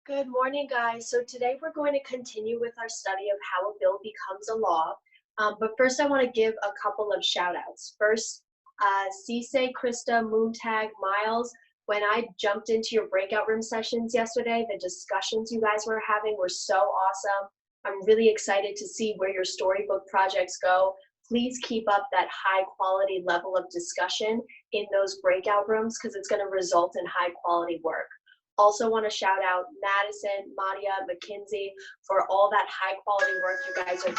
Good morning, guys. So today we're going to continue with our study of how a bill becomes a law. But first, I want to give a couple of shout outs. First, Cisse, Krista, Moontag, Miles. When I jumped into your breakout room sessions yesterday, the discussions you guys were having were so awesome. I'm really excited to see where your storybook projects go. Please keep up that high quality level of discussion in those breakout rooms because it's going to result in high quality work. Also want to shout out Madison, Madia, McKinsey for all that high quality work you guys are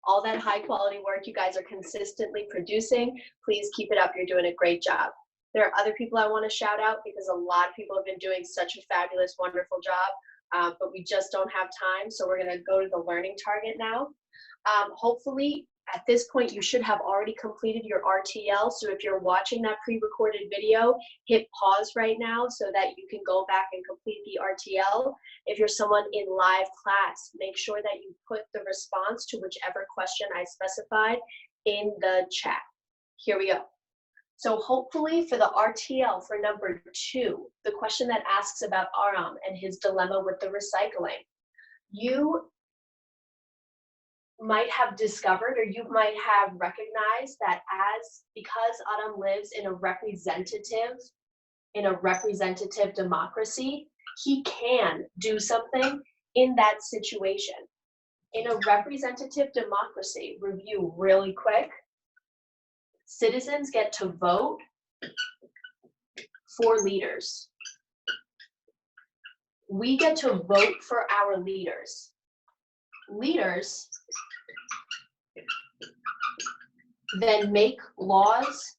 all that high quality work you guys are consistently producing. Please keep it up. You're doing a great job. There are other people I want to shout out because a lot of people have been doing such a fabulous, wonderful job, but we just don't have time. So we're going to go to the learning target now. Hopefully, at this point, you should have already completed your RTL. So if you're watching that pre-recorded video, hit pause right now so that you can go back and complete the RTL. If you're someone in live class, make sure that you put the response to whichever question I specified in the chat. Here we go. So hopefully for the RTL for number 2, the question that asks about Aram and his dilemma with the recycling, you might have discovered or you might have recognized that because Adam lives in a representative democracy, he can do something in that situation. In a representative democracy, review really quick, citizens get to vote for leaders. We get to vote for our leaders. Leaders then make laws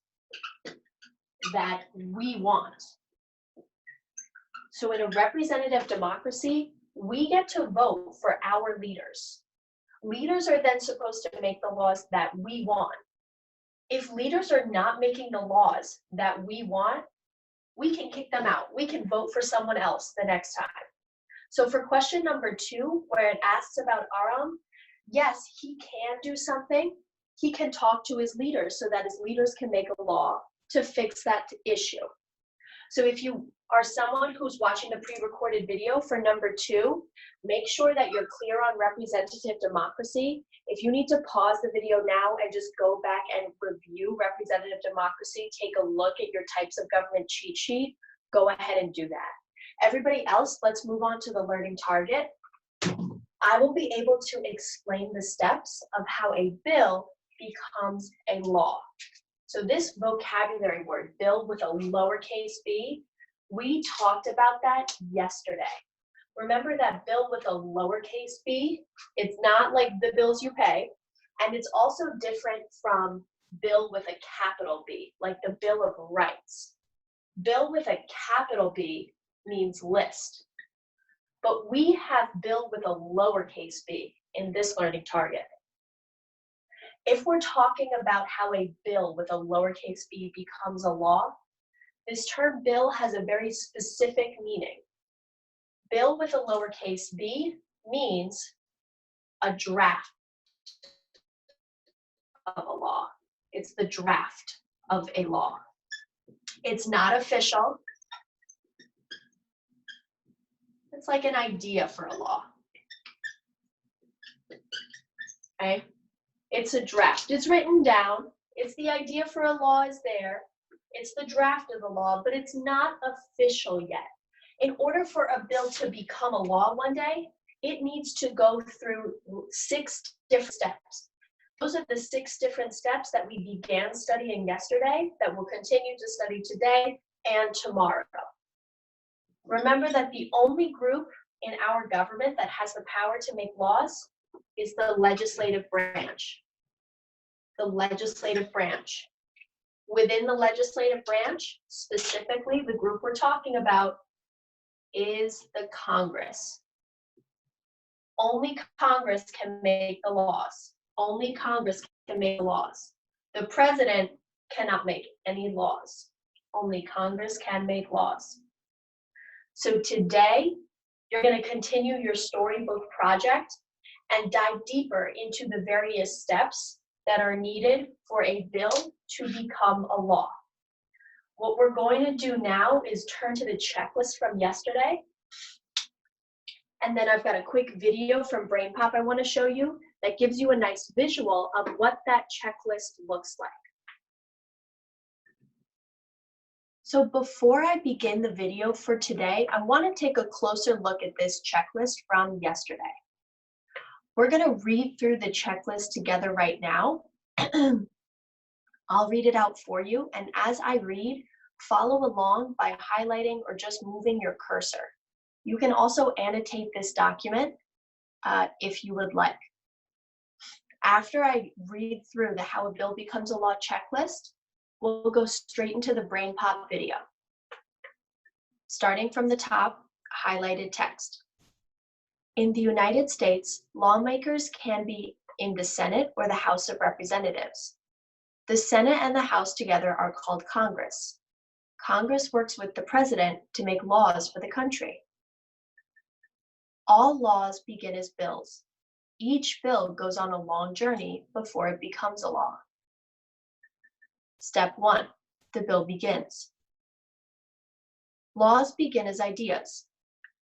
that we want. So in a representative democracy, we get to vote for our leaders. Leaders are then supposed to make the laws that we want. If leaders are not making the laws that we want, we can kick them out. We can vote for someone else the next time. So for question number 2, where it asks about Aram, yes, he can do something. He can talk to his leaders so that his leaders can make a law to fix that issue. So if you are someone who's watching the pre-recorded video for number 2, make sure that you're clear on representative democracy. If you need to pause the video now and just go back and review representative democracy, take a look at your types of government cheat sheet, go ahead and do that. Everybody else, let's move on to the learning target. I will be able to explain the steps of how a bill becomes a law. So this vocabulary word, bill with a lowercase b, we talked about that yesterday. Remember that bill with a lowercase b, it's not like the bills you pay, and it's also different from bill with a capital B, like the Bill of Rights. Bill with a capital B means list. But we have bill with a lowercase b in this learning target. If we're talking about how a bill with a lowercase b becomes a law, this term bill has a very specific meaning. Bill with a lowercase b means a draft of a law. It's the draft of a law. It's not official. It's like an idea for a law. Okay? It's a draft. It's written down. It's the idea for a law is there. It's the draft of the law, but it's not official yet. In order for a bill to become a law one day, it needs to go through 6 different steps. Those are the 6 different steps that we began studying yesterday, that we'll continue to study today and tomorrow. Remember that the only group in our government that has the power to make laws is the legislative branch. The legislative branch. Within the legislative branch, specifically the group we're talking about is the Congress. Only Congress can make the laws. Only Congress can make the laws. The president cannot make any laws. Only Congress can make laws. So today, you're going to continue your storybook project and dive deeper into the various steps that are needed for a bill to become a law. What we're going to do now is turn to the checklist from yesterday. And then I've got a quick video from BrainPop I want to show you that gives you a nice visual of what that checklist looks like. So before I begin the video for today, I want to take a closer look at this checklist from yesterday. We're going to read through the checklist together right now. I'll read it out for you, and as I read, follow along by highlighting or just moving your cursor. You can also annotate this document if you would like. After I read through the How a Bill Becomes a Law checklist, we'll go straight into the BrainPop video. Starting from the top, highlighted text. In the United States, lawmakers can be in the Senate or the House of Representatives. The Senate and the House together are called Congress. Congress works with the president to make laws for the country. All laws begin as bills. Each bill goes on a long journey before it becomes a law. Step 1, the bill begins. Laws begin as ideas.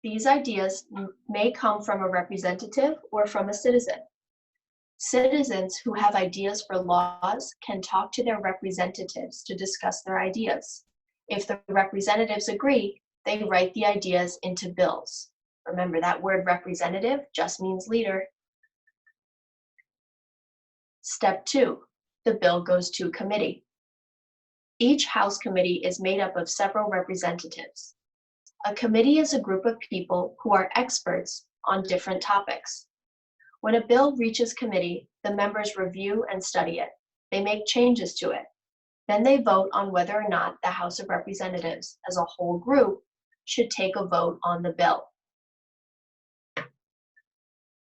These ideas may come from a representative or from a citizen. Citizens who have ideas for laws can talk to their representatives to discuss their ideas. If the representatives agree, they write the ideas into bills. Remember, that word representative just means leader. Step 2, the bill goes to committee. Each House committee is made up of several representatives. A committee is a group of people who are experts on different topics. When a bill reaches committee, the members review and study it. They make changes to it. Then they vote on whether or not the House of Representatives, as a whole group, should take a vote on the bill.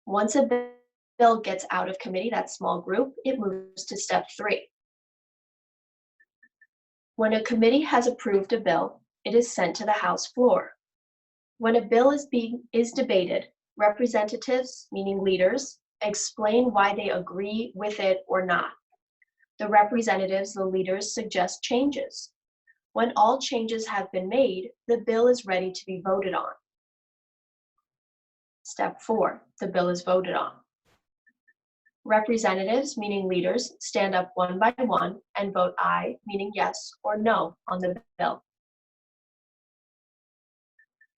Once a bill gets out of committee, that small group, it moves to step 3. When a committee has approved a bill, it is sent to the House floor. When a bill is debated, representatives, meaning leaders, explain why they agree with it or not. The representatives, the leaders, suggest changes. When all changes have been made, the bill is ready to be voted on. Step 4, the bill is voted on. Representatives, meaning leaders, stand up one by one and vote aye, meaning yes or no, on the bill.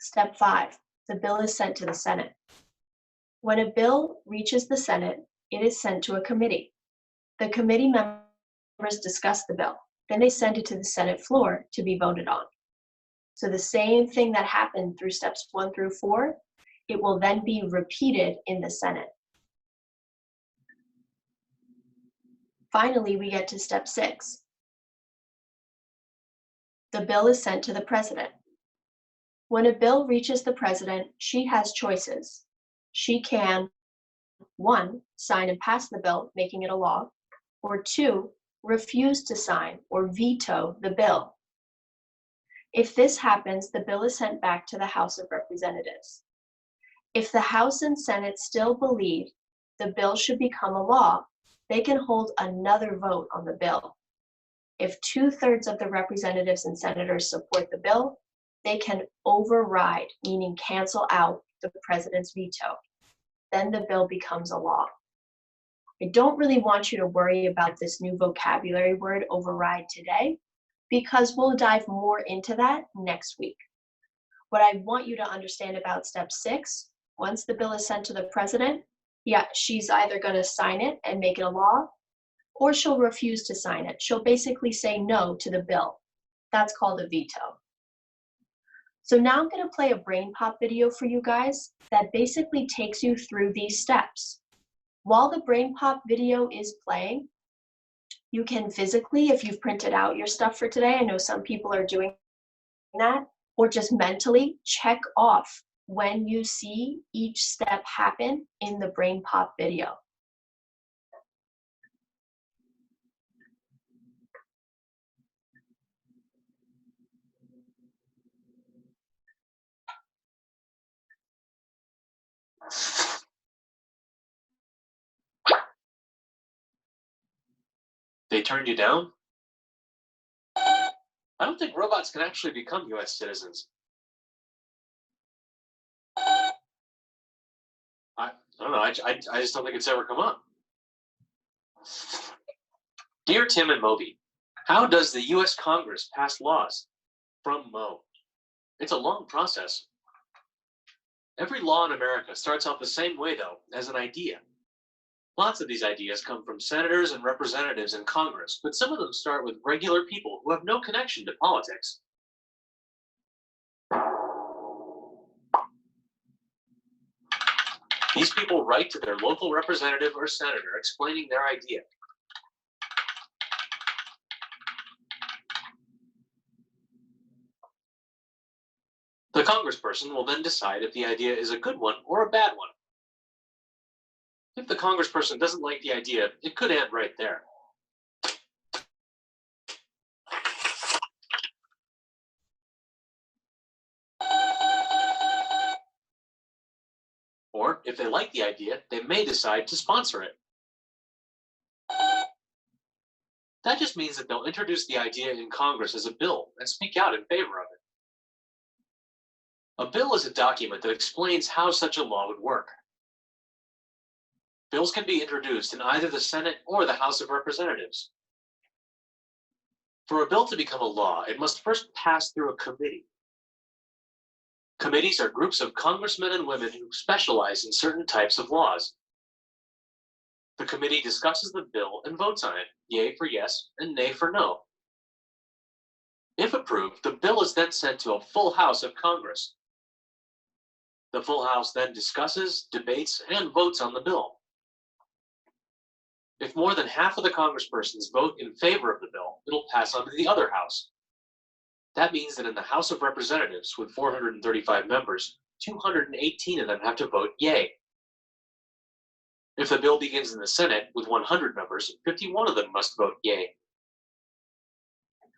Step 5, the bill is sent to the Senate. When a bill reaches the Senate, it is sent to a committee. The committee members discuss the bill. Then they send it to the Senate floor to be voted on. So the same thing that happened through steps 1 through 4, it will then be repeated in the Senate. Finally, we get to step 6. The bill is sent to the president. When a bill reaches the president, she has choices. She can, 1, sign and pass the bill, making it a law, or 2, refuse to sign or veto the bill. If this happens, the bill is sent back to the House of Representatives. If the House and Senate still believe the bill should become a law, they can hold another vote on the bill. If 2/3 of the representatives and senators support the bill, they can override, meaning cancel out the president's veto. Then the bill becomes a law. I don't really want you to worry about this new vocabulary word, override, today, because we'll dive more into that next week. What I want you to understand about step 6, once the bill is sent to the president, she's either going to sign it and make it a law, or she'll refuse to sign it. She'll basically say no to the bill. That's called a veto. So now I'm going to play a BrainPop video for you guys that basically takes you through these steps. While the BrainPop video is playing, you can physically, if you've printed out your stuff for today, I know some people are doing that, or just mentally check off when you see each step happen in the BrainPop video. They turned you down? I don't think robots can actually become US citizens. I don't know. I just don't think it's ever come up. Dear Tim and Moby, how does the US Congress pass laws? From Mo. It's a long process. Every law in America starts out the same way, though, as an idea. Lots of these ideas come from senators and representatives in Congress, but some of them start with regular people who have no connection to politics. These people write to their local representative or senator explaining their idea. The congressperson will then decide if the idea is a good one or a bad one. If the congressperson doesn't like the idea, it could end right there. Or, if they like the idea, they may decide to sponsor it. That just means that they'll introduce the idea in Congress as a bill and speak out in favor of it. A bill is a document that explains how such a law would work. Bills can be introduced in either the Senate or the House of Representatives. For a bill to become a law, it must first pass through a committee. Committees are groups of congressmen and women who specialize in certain types of laws. The committee discusses the bill and votes on it, yay for yes and nay for no. If approved, the bill is then sent to a full House of Congress. The full House then discusses, debates, and votes on the bill. If more than half of the congresspersons vote in favor of the bill, it'll pass on to the other House. That means that in the House of Representatives, with 435 members, 218 of them have to vote yay. If the bill begins in the Senate, with 100 members, 51 of them must vote yay.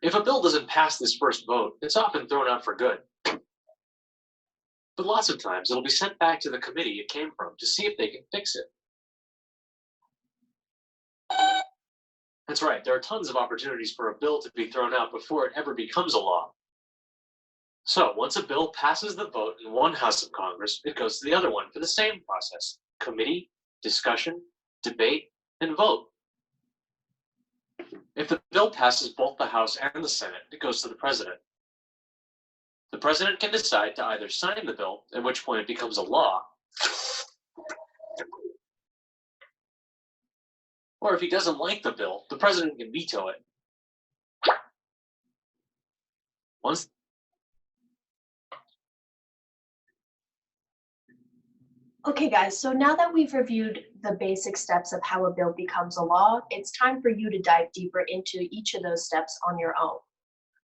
If a bill doesn't pass this first vote, it's often thrown out for good. But lots of times, it'll be sent back to the committee it came from to see if they can fix it. That's right, there are tons of opportunities for a bill to be thrown out before it ever becomes a law. So, once a bill passes the vote in one House of Congress, it goes to the other one for the same process: committee, discussion, debate, and vote. If the bill passes both the House and the Senate, it goes to the President. The President can decide to either sign the bill, at which point it becomes a law, or if he doesn't like the bill, the President can veto it. Once Okay, guys, so now that we've reviewed the basic steps of how a bill becomes a law, it's time for you to dive deeper into each of those steps on your own.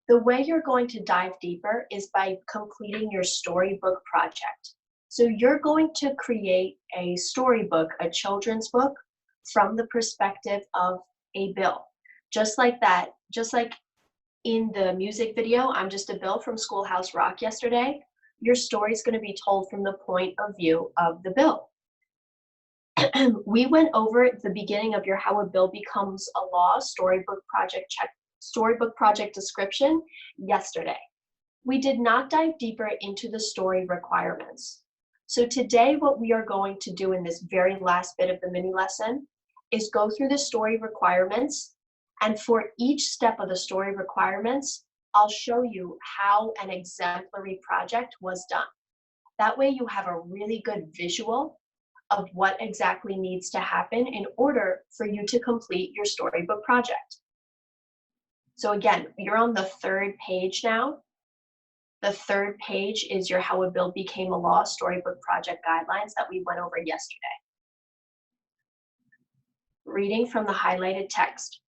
The way you're going to dive deeper is by completing your storybook project. So you're going to create a storybook, a children's book, from the perspective of a bill. Just like that, just like in the music video, I'm Just a Bill from Schoolhouse Rock yesterday, your story is going to be told from the point of view of the bill. We went over the beginning of your How a Bill Becomes a Law storybook project description yesterday. We did not dive deeper into the story requirements. So today what we are going to do in this very last bit of the mini lesson is go through the story requirements, and for each step of the story requirements, I'll show you how an exemplary project was done. That way you have a really good visual of what exactly needs to happen in order for you to complete your storybook project. So again, you're on the third page now. The third page is your How a Bill Became a Law storybook project guidelines that we went over yesterday. Reading from the highlighted text.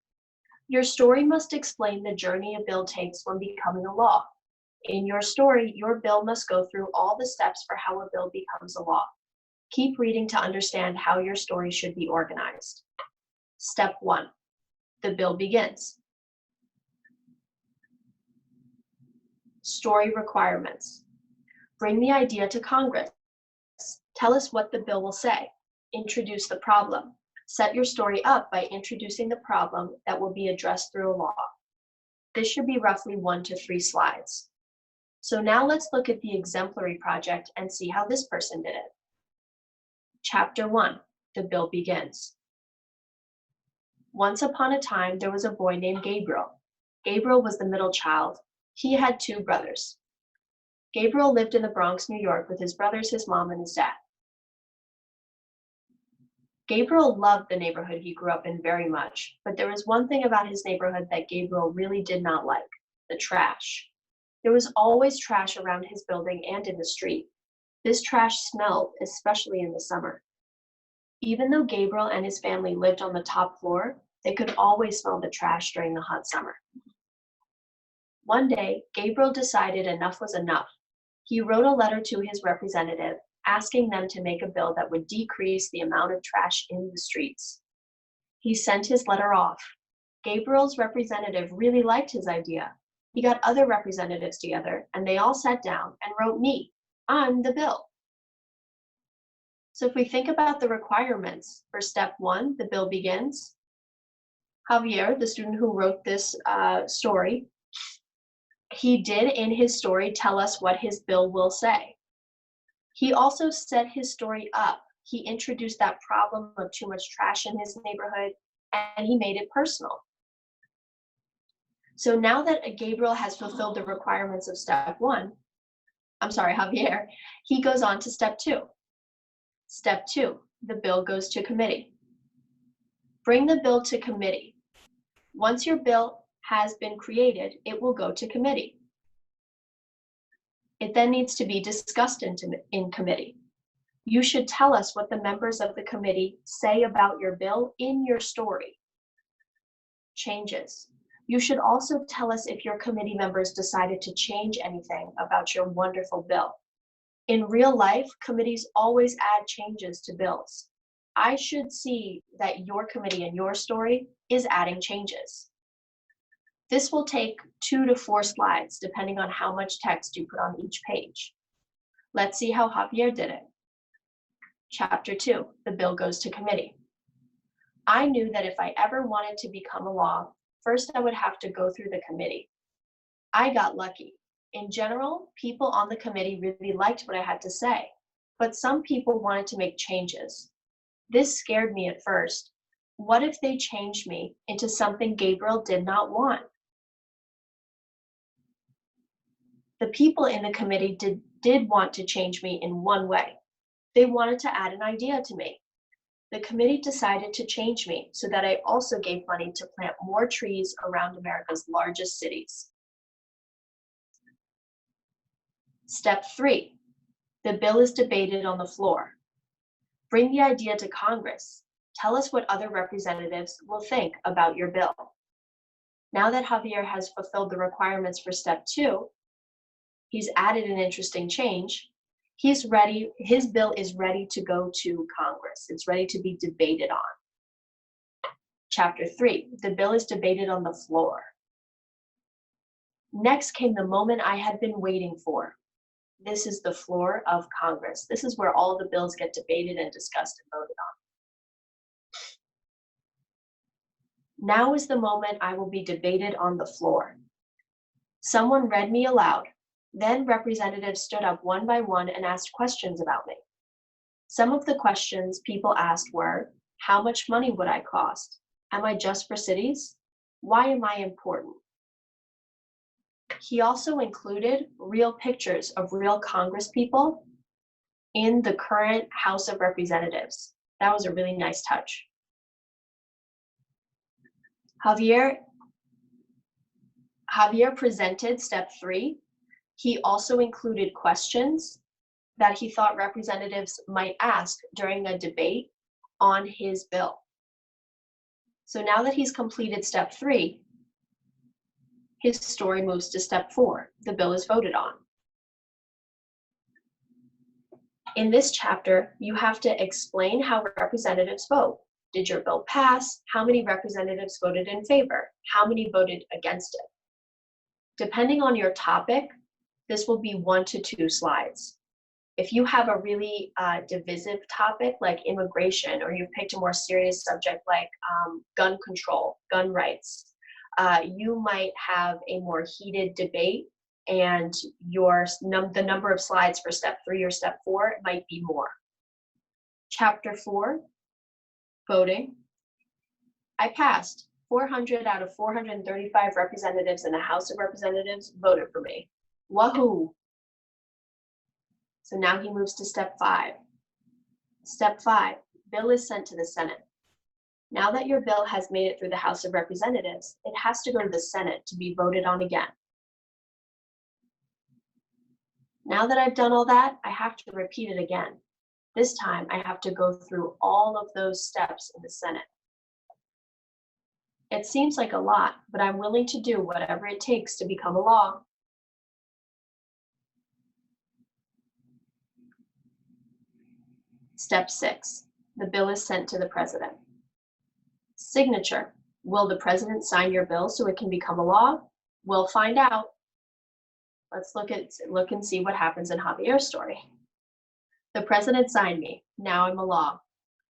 Your story must explain the journey a bill takes when becoming a law. In your story, your bill must go through all the steps for how a bill becomes a law. Keep reading to understand how your story should be organized. Step 1. The bill begins. Story requirements. Bring the idea to Congress. Tell us what the bill will say. Introduce the problem. Set your story up by introducing the problem that will be addressed through a law. This should be roughly 1 to 3 slides. So now let's look at the exemplary project and see how this person did it. Chapter 1, the bill begins. Once upon a time, there was a boy named Gabriel. Gabriel was the middle child. He had 2 brothers. Gabriel lived in the Bronx, New York, with his brothers, his mom, and his dad. Gabriel loved the neighborhood he grew up in very much, but there was one thing about his neighborhood that Gabriel really did not like: the trash. There was always trash around his building and in the street. This trash smelled, especially in the summer. Even though Gabriel and his family lived on the top floor, they could always smell the trash during the hot summer. One day, Gabriel decided enough was enough. He wrote a letter to his representative, asking them to make a bill that would decrease the amount of trash in the streets. He sent his letter off. Gabriel's representative really liked his idea. He got other representatives together, and they all sat down and wrote me. I'm the bill. So if we think about the requirements for step 1, the bill begins. Javier, the student who wrote this story, he did in his story tell us what his bill will say. He also set his story up. He introduced that problem of too much trash in his neighborhood, and he made it personal. So now that Gabriel has fulfilled the requirements of step 1, Javier, he goes on to step 2. Step 2, the bill goes to committee. Bring the bill to committee. Once your bill has been created, it will go to committee. It then needs to be discussed in committee. You should tell us what the members of the committee say about your bill in your story. Changes. You should also tell us if your committee members decided to change anything about your wonderful bill. In real life, committees always add changes to bills. I should see that your committee and your story is adding changes. This will take 2 to 4 slides, depending on how much text you put on each page. Let's see how Javier did it. Chapter 2, the bill goes to committee. I knew that if I ever wanted to become a law, first I would have to go through the committee. I got lucky. In general, people on the committee really liked what I had to say, but some people wanted to make changes. This scared me at first. What if they changed me into something Gabriel did not want? The people in the committee did want to change me in one way. They wanted to add an idea to me. The committee decided to change me so that I also gave money to plant more trees around America's largest cities. Step 3, the bill is debated on the floor. Bring the idea to Congress. Tell us what other representatives will think about your bill. Now that Javier has fulfilled the requirements for step 2, he's added an interesting change. He's ready, his bill is ready to go to Congress. It's ready to be debated on. Chapter 3, the bill is debated on the floor. Next came the moment I had been waiting for. This is the floor of Congress. This is where all the bills get debated and discussed and voted on. Now is the moment I will be debated on the floor. Someone read me aloud. Then representatives stood up one by one and asked questions about me. Some of the questions people asked were, how much money would I cost? Am I just for cities? Why am I important? He also included real pictures of real Congress people in the current House of Representatives. That was a really nice touch. Javier presented step 3. He also included questions that he thought representatives might ask during a debate on his bill. So now that he's completed step 3, his story moves to step 4. The bill is voted on. In this chapter, you have to explain how representatives vote. Did your bill pass? How many representatives voted in favor? How many voted against it? Depending on your topic, this will be 1 to 2 slides. If you have a really divisive topic like immigration, or you've picked a more serious subject like gun control, gun rights, you might have a more heated debate, and the number of slides for step 3 or step 4 might be more. Chapter 4, voting. I passed. 400 out of 435 representatives in the House of Representatives voted for me. Wahoo! So now he moves to step 5. Step 5, bill is sent to the Senate. Now that your bill has made it through the House of Representatives, it has to go to the Senate to be voted on again. Now that I've done all that, I have to repeat it again. This time, I have to go through all of those steps in the Senate. It seems like a lot, but I'm willing to do whatever it takes to become a law. Step 6, the bill is sent to the president. Signature. Will the president sign your bill so it can become a law? We'll find out. Let's look and see what happens in Javier's story. The president signed me. Now I'm a law.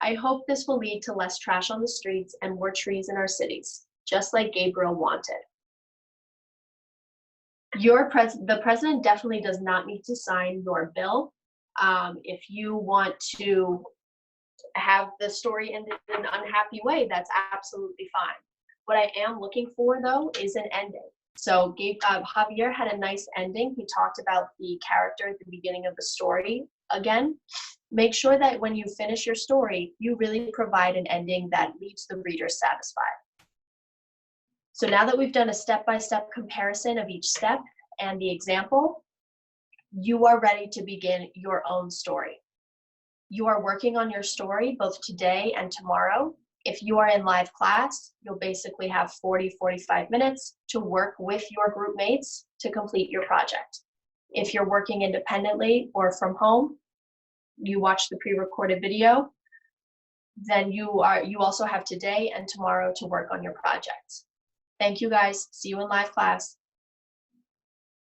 I hope this will lead to less trash on the streets and more trees in our cities, just like Gabriel wanted. The president definitely does not need to sign your bill. If you want to have the story end in an unhappy way, that's absolutely fine. What I am looking for, though, is an ending. So Javier had a nice ending. He talked about the character at the beginning of the story. Again, make sure that when you finish your story, you really provide an ending that leaves the reader satisfied. So now that we've done a step-by-step comparison of each step and the example, you are ready to begin your own story. You are working on your story both today and tomorrow. If you are in live class, you'll basically have 40-45 minutes to work with your group mates to complete your project. If you're working independently or from home, you watch the pre-recorded video, then you also have today and tomorrow to work on your projects. Thank you guys. See you in live class.